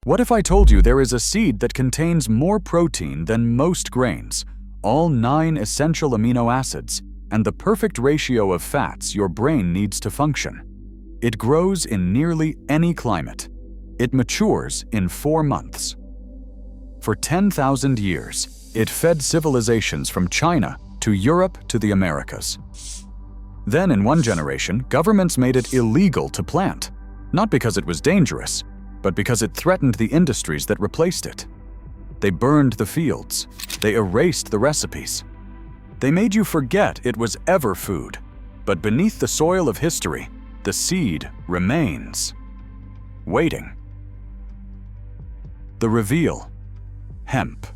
What if I told you there is a seed that contains more protein than most grains, all 9 essential amino acids, and the perfect ratio of fats your brain needs to function? It grows in nearly any climate. It matures in 4 months. For 10,000 years, it fed civilizations from China to Europe to the Americas. Then, in one generation, governments made it illegal to plant, not because it was dangerous, but because it threatened the industries that replaced it. They burned the fields. They erased the recipes. They made you forget it was ever food. But beneath the soil of history, the seed remains, waiting. The reveal: hemp.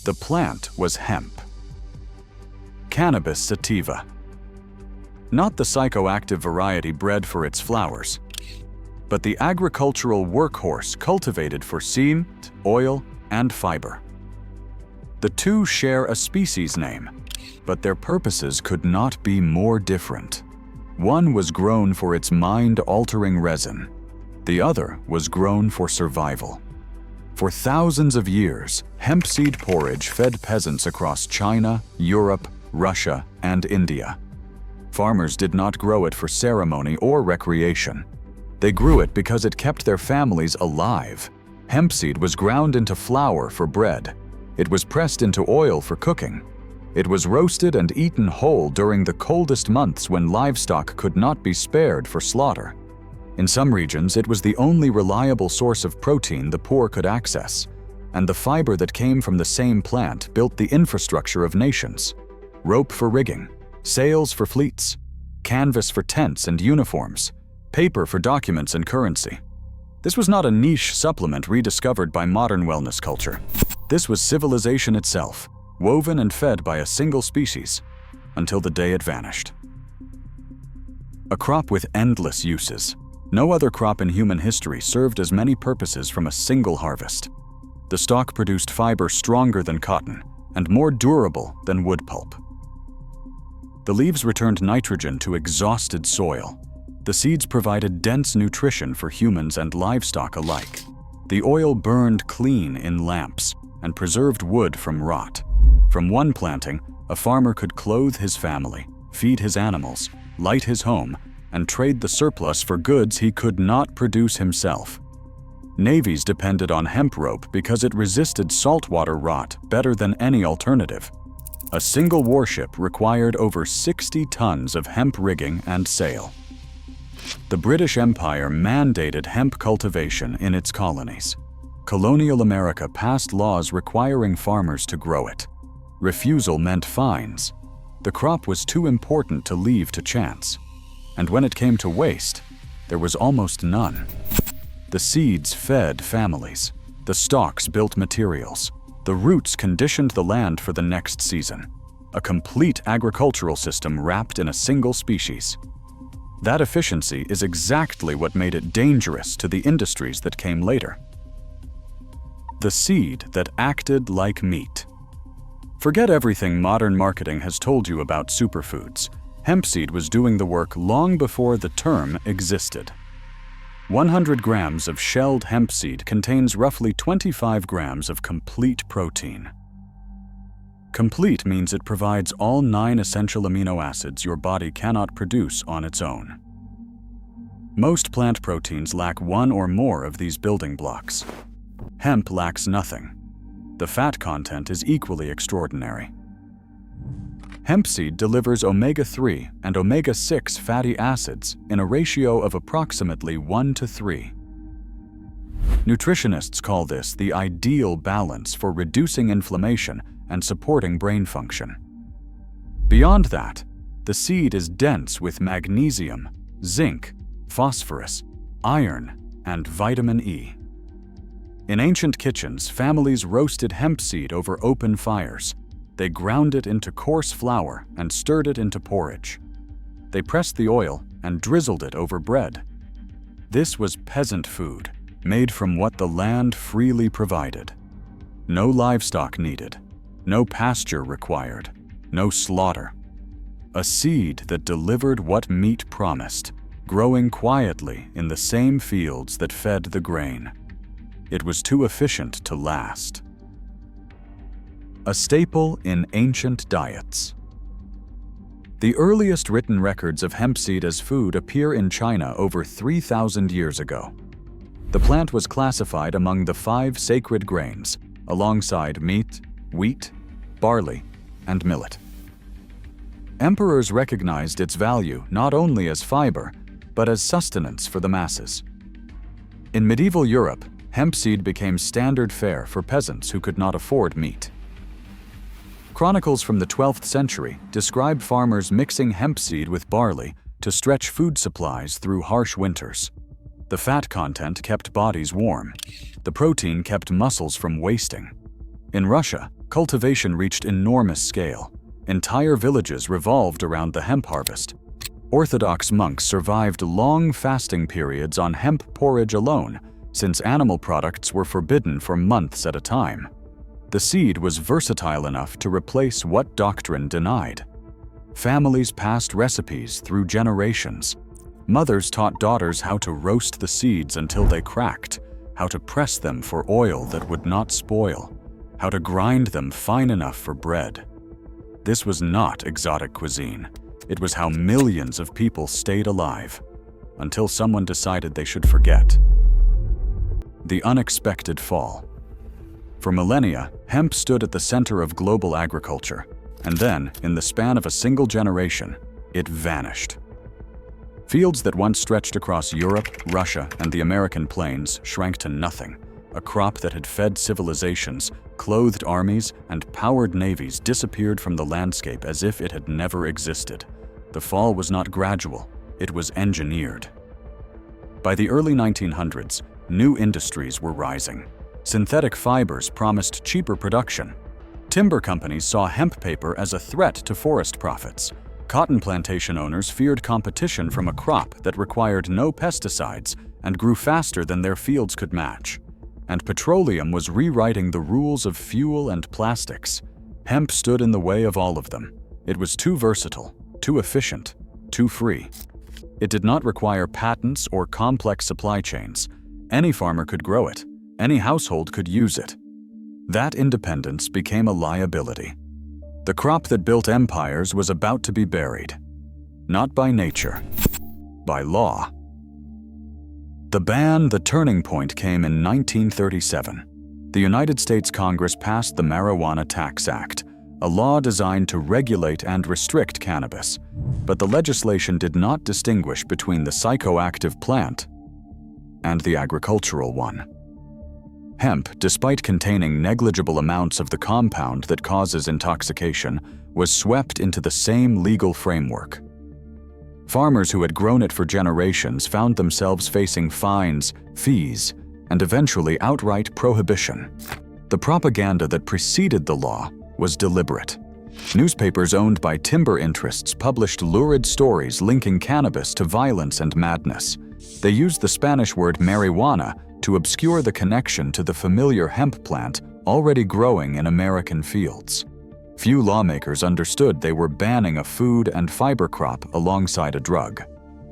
The plant was hemp. Cannabis sativa. Not the psychoactive variety bred for its flowers, but the agricultural workhorse cultivated for seed, oil, and fiber. The two share a species name, but their purposes could not be more different. One was grown for its mind-altering resin. The other was grown for survival. For thousands of years, hempseed porridge fed peasants across China, Europe, Russia, and India. Farmers did not grow it for ceremony or recreation. They grew it because it kept their families alive. Hempseed was ground into flour for bread. It was pressed into oil for cooking. It was roasted and eaten whole during the coldest months when livestock could not be spared for slaughter. In some regions, it was the only reliable source of protein the poor could access, and the fiber that came from the same plant built the infrastructure of nations: rope for rigging, sails for fleets, canvas for tents and uniforms, paper for documents and currency. This was not a niche supplement rediscovered by modern wellness culture. This was civilization itself, woven and fed by a single species, until the day it vanished. A crop with endless uses. No other crop in human history served as many purposes from a single harvest. The stalk produced fiber stronger than cotton and more durable than wood pulp. The leaves returned nitrogen to exhausted soil. The seeds provided dense nutrition for humans and livestock alike. The oil burned clean in lamps and preserved wood from rot. From one planting, a farmer could clothe his family, feed his animals, light his home, and trade the surplus for goods he could not produce himself. Navies depended on hemp rope because it resisted saltwater rot better than any alternative. A single warship required over 60 tons of hemp rigging and sail. The British Empire mandated hemp cultivation in its colonies. Colonial America passed laws requiring farmers to grow it. Refusal meant fines. The crop was too important to leave to chance. And when it came to waste, there was almost none. The seeds fed families. The stalks built materials. The roots conditioned the land for the next season. A complete agricultural system wrapped in a single species. That efficiency is exactly what made it dangerous to the industries that came later. The seed that acted like meat. Forget everything modern marketing has told you about superfoods. Hempseed was doing the work long before the term existed. 100 grams of shelled hemp seed contains roughly 25 grams of complete protein. Complete means it provides all 9 essential amino acids your body cannot produce on its own. Most plant proteins lack one or more of these building blocks. Hemp lacks nothing. The fat content is equally extraordinary. Hempseed delivers omega-3 and omega-6 fatty acids in a ratio of approximately 1:3. Nutritionists call this the ideal balance for reducing inflammation and supporting brain function. Beyond that, the seed is dense with magnesium, zinc, phosphorus, iron, and vitamin E. In ancient kitchens, families roasted hemp seed over open fires. They ground it into coarse flour and stirred it into porridge. They pressed the oil and drizzled it over bread. This was peasant food, made from what the land freely provided. No livestock needed, no pasture required, no slaughter. A seed that delivered what meat promised, growing quietly in the same fields that fed the grain. It was too efficient to last. A staple in ancient diets. The earliest written records of hemp seed as food appear in China over 3,000 years ago. The plant was classified among the 5 sacred grains, alongside meat, wheat, barley, and millet. Emperors recognized its value not only as fiber, but as sustenance for the masses. In medieval Europe, hemp seed became standard fare for peasants who could not afford meat. Chronicles from the 12th century describe farmers mixing hemp seed with barley to stretch food supplies through harsh winters. The fat content kept bodies warm. The protein kept muscles from wasting. In Russia, cultivation reached enormous scale. Entire villages revolved around the hemp harvest. Orthodox monks survived long fasting periods on hemp porridge alone, since animal products were forbidden for months at a time. The seed was versatile enough to replace what doctrine denied. Families passed recipes through generations. Mothers taught daughters how to roast the seeds until they cracked, how to press them for oil that would not spoil, how to grind them fine enough for bread. This was not exotic cuisine. It was how millions of people stayed alive, until someone decided they should forget. The unexpected fall. For millennia, hemp stood at the center of global agriculture, and then, in the span of a single generation, it vanished. Fields that once stretched across Europe, Russia, and the American plains shrank to nothing. A crop that had fed civilizations, clothed armies, and powered navies disappeared from the landscape as if it had never existed. The fall was not gradual, it was engineered. By the early 1900s, new industries were rising. Synthetic fibers promised cheaper production. Timber companies saw hemp paper as a threat to forest profits. Cotton plantation owners feared competition from a crop that required no pesticides and grew faster than their fields could match. And petroleum was rewriting the rules of fuel and plastics. Hemp stood in the way of all of them. It was too versatile, too efficient, too free. It did not require patents or complex supply chains. Any farmer could grow it. Any household could use it. That independence became a liability. The crop that built empires was about to be buried. Not by nature, by law. The turning point came in 1937. The United States Congress passed the Marijuana Tax Act, a law designed to regulate and restrict cannabis. But the legislation did not distinguish between the psychoactive plant and the agricultural one. Hemp, despite containing negligible amounts of the compound that causes intoxication, was swept into the same legal framework. Farmers who had grown it for generations found themselves facing fines, fees, and eventually outright prohibition. The propaganda that preceded the law was deliberate. Newspapers owned by timber interests published lurid stories linking cannabis to violence and madness. They used the Spanish word marijuana to obscure the connection to the familiar hemp plant already growing in American fields. Few lawmakers understood they were banning a food and fiber crop alongside a drug.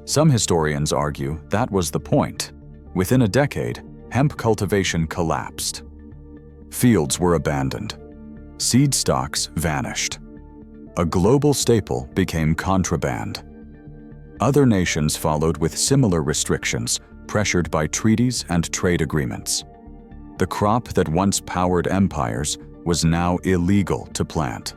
Some historians argue that was the point. Within a decade, hemp cultivation collapsed. Fields were abandoned. Seed stocks vanished. A global staple became contraband. Other nations followed with similar restrictions, pressured by treaties and trade agreements. The crop that once powered empires was now illegal to plant.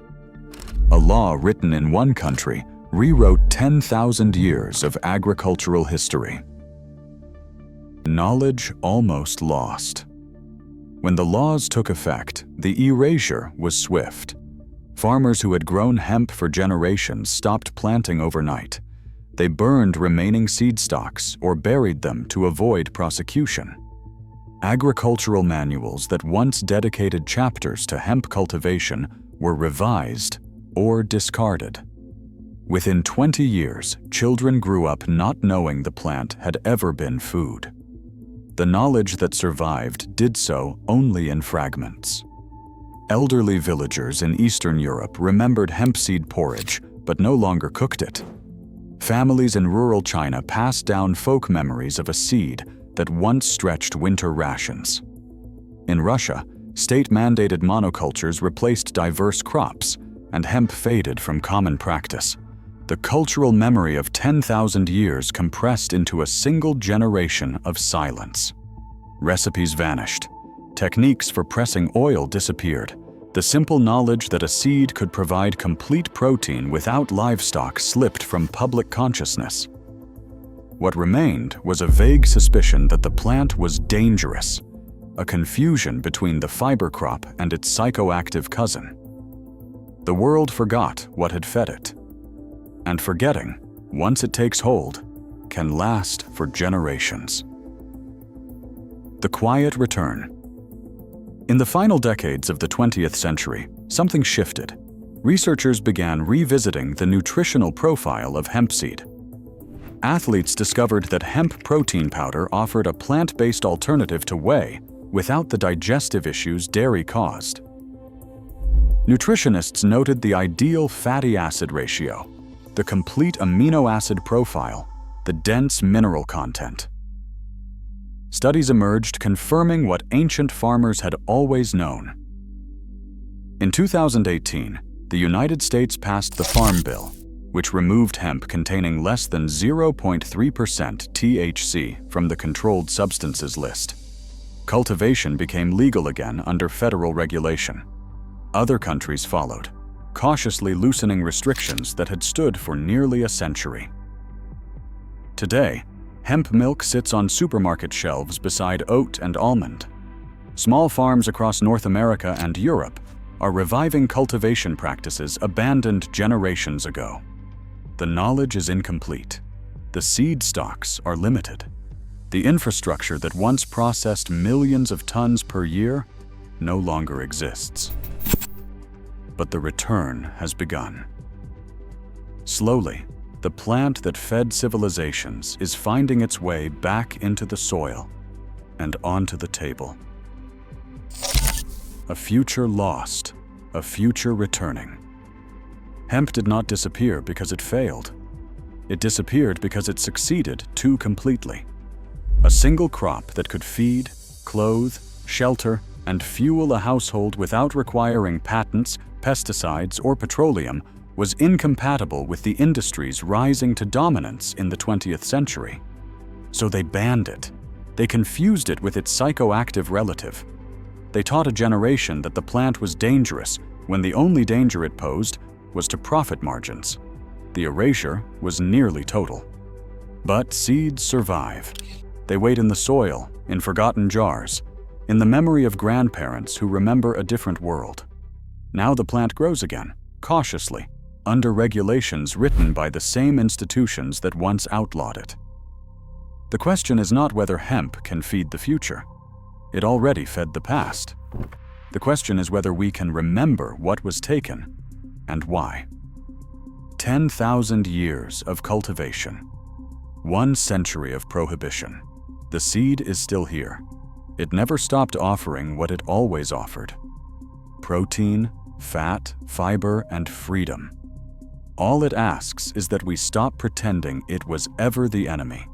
A law written in one country rewrote 10,000 years of agricultural history. Knowledge almost lost. When the laws took effect, the erasure was swift. Farmers who had grown hemp for generations stopped planting overnight. They burned remaining seed stocks or buried them to avoid prosecution. Agricultural manuals that once dedicated chapters to hemp cultivation were revised or discarded. Within 20 years, children grew up not knowing the plant had ever been food. The knowledge that survived did so only in fragments. Elderly villagers in Eastern Europe remembered hempseed porridge, but no longer cooked it. Families in rural China passed down folk memories of a seed that once stretched winter rations. In Russia, state-mandated monocultures replaced diverse crops, and hemp faded from common practice. The cultural memory of 10,000 years compressed into a single generation of silence. Recipes vanished. Techniques for pressing oil disappeared. The simple knowledge that a seed could provide complete protein without livestock slipped from public consciousness. What remained was a vague suspicion that the plant was dangerous, a confusion between the fiber crop and its psychoactive cousin. The world forgot what had fed it. And forgetting, once it takes hold, can last for generations. The quiet return. In the final decades of the 20th century, something shifted. Researchers began revisiting the nutritional profile of hempseed. Athletes discovered that hemp protein powder offered a plant-based alternative to whey without the digestive issues dairy caused. Nutritionists noted the ideal fatty acid ratio, the complete amino acid profile, the dense mineral content. Studies emerged confirming what ancient farmers had always known. In 2018, the United States passed the Farm Bill, which removed hemp containing less than 0.3% THC from the controlled substances list. Cultivation became legal again under federal regulation. Other countries followed, cautiously loosening restrictions that had stood for nearly a century. Today, hemp milk sits on supermarket shelves beside oat and almond. Small farms across North America and Europe are reviving cultivation practices abandoned generations ago. The knowledge is incomplete. The seed stocks are limited. The infrastructure that once processed millions of tons per year no longer exists. But the return has begun. Slowly, the plant that fed civilizations is finding its way back into the soil and onto the table. A future lost, a future returning. Hemp did not disappear because it failed. It disappeared because it succeeded too completely. A single crop that could feed, clothe, shelter, and fuel a household without requiring patents, pesticides, or petroleum was incompatible with the industries rising to dominance in the 20th century. So they banned it. They confused it with its psychoactive relative. They taught a generation that the plant was dangerous when the only danger it posed was to profit margins. The erasure was nearly total. But seeds survive. They wait in the soil, in forgotten jars, in the memory of grandparents who remember a different world. Now the plant grows again, cautiously, under regulations written by the same institutions that once outlawed it. The question is not whether hemp can feed the future. It already fed the past. The question is whether we can remember what was taken and why. 10,000 years of cultivation. 1 century of prohibition. The seed is still here. It never stopped offering what it always offered. Protein, fat, fiber, and freedom. All it asks is that we stop pretending it was ever the enemy.